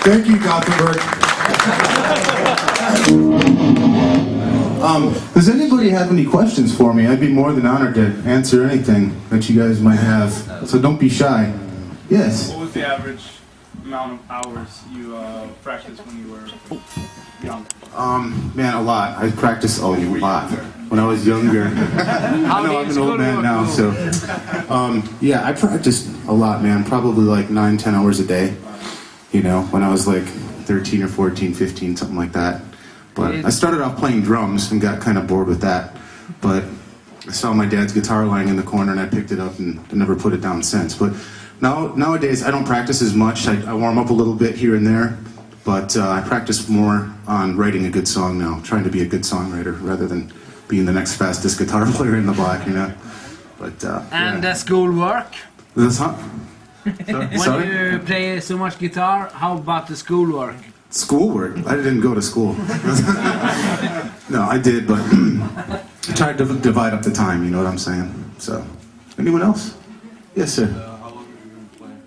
Thank you, Gothenburg. Does anybody have any questions for me? I'd be more than honored to answer anything that you guys might have. So don't be shy. Yes? What was the average amount of hours you practiced when you were young? Man, a lot. I practiced a lot when I was younger. I know I'm an old man now, so... yeah, I practiced a lot, man. Probably like 9-10 hours a day. You know, when I was like 13 or 14, 15, something like that. But I started off playing drums and got kind of bored with that. But I saw my dad's guitar lying in the corner and I picked it up and never put it down since. But nowadays I don't practice as much. I warm up a little bit here and there. But I practice more on writing a good song now. Trying to be a good songwriter rather than being the next fastest guitar player in the block, you know. But and the schoolwork? When you play so much guitar, how about the schoolwork? Schoolwork? I didn't go to school. No, I did, but I tried to divide up the time, you know what I'm saying? So, anyone else? Yes, sir. How long have you been playing?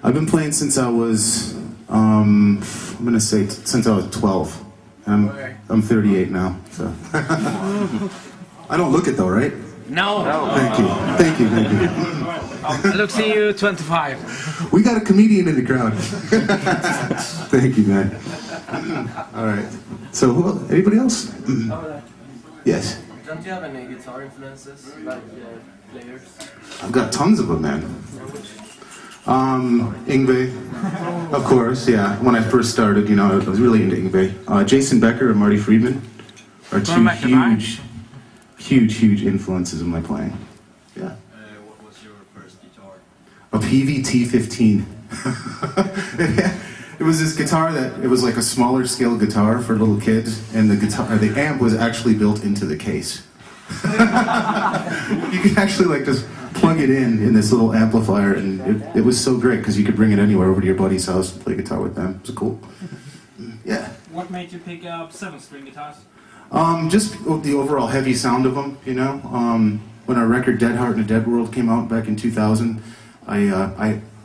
I've been playing since I was, I'm going to say since I was 12. And I'm 38 now, so. I don't look it though, right? No. Thank you. Thank you, thank you. Look, see you 25. We got a comedian in the crowd. Thank you, man. All right. So, anybody else? Yes. Don't you have any guitar influences, like players? I've got tons of them, man. Yngwie, of course, yeah. When I first started, you know, I was really into Yngwie. Jason Becker and Marty Friedman are two huge influences in my playing. Yeah. What was your first guitar? A PVT-15. It was this guitar it was like a smaller scale guitar for little kids, and the amp was actually built into the case. You could actually like just plug it in this little amplifier, and it was so great because you could bring it anywhere over to your buddy's house and play guitar with them. It was cool. Yeah. What made you pick up 7-string guitars? Just the overall heavy sound of them, you know. When our record Dead Heart in a Dead World came out back in 2000,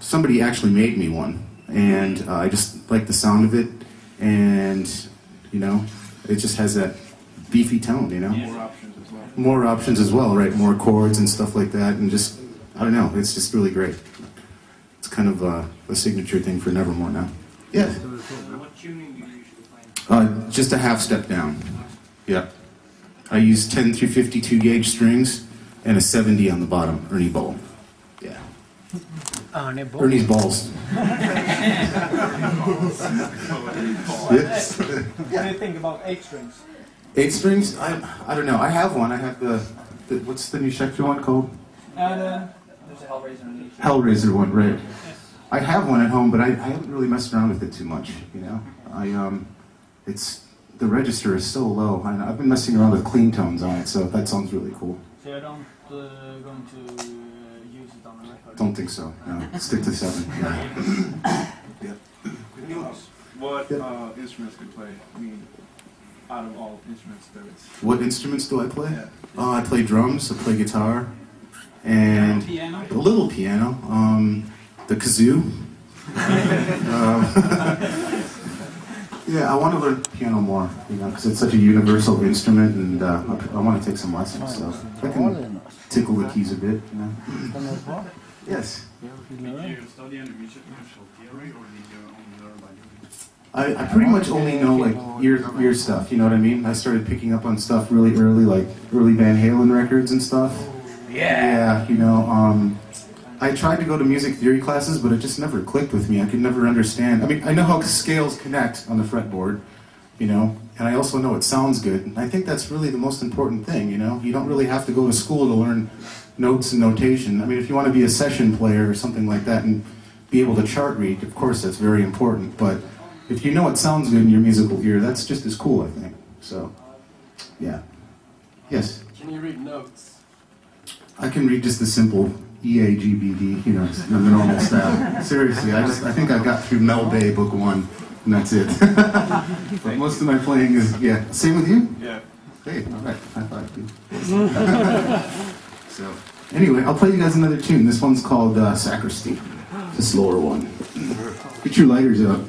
somebody actually made me one, and I just liked the sound of it, and you know, it just has that beefy tone, you know. More options as well. More options as well, right? More chords and stuff like that, and just, I don't know, it's just really great. It's kind of a signature thing for Nevermore now. Yeah. What tuning do you usually play? Just a half step down. Yep. I use 10 through 52 gauge strings and a 70 on the bottom, Ernie Ball. Yeah. Ernie's balls. Yes. What do you think about 8 strings? 8 strings? I don't know. I have one. I have the what's the new Schecter one called? There's a Hellraiser. Hellraiser one, right. I have one at home, but I haven't really messed around with it too much, you know. The register is so low. I've been messing around with clean tones on it, so that sounds really cool. So you're not going to use it on the record? Don't think so, no. Stick to 7. Yeah. What instruments do you play? I mean, out of all instruments there is. What instruments do I play? Yeah. I play drums, I play guitar, and Piano? a little piano. The kazoo. Yeah, I want to learn piano more, you know, because it's such a universal instrument, and I want to take some lessons, so I can tickle the keys a bit, you know. Yes. Did you study any musical theory, or did you only learn by doing it? I pretty much only know like ear stuff, you know what I mean? I started picking up on stuff really early, like early Van Halen records and stuff. Yeah, you know, I tried to go to music theory classes, but it just never clicked with me. I could never understand. I mean, I know how scales connect on the fretboard, you know, and I also know it sounds good. And I think that's really the most important thing, you know? You don't really have to go to school to learn notes and notation. I mean, if you want to be a session player or something like that and be able to chart read, of course that's very important, but if you know it sounds good in your musical ear, that's just as cool, I think. So, yeah. Yes? Can you read notes? I can read just the simple E-A-G-B-D, you know, the normal style. Seriously, I think I got through Mel Bay book 1, and that's it. But most of my playing is, yeah. Same with you? Yeah. Hey, all right, high five, dude. So, anyway, I'll play you guys another tune. This one's called Sacristy. It's a slower one. Get your lighters out.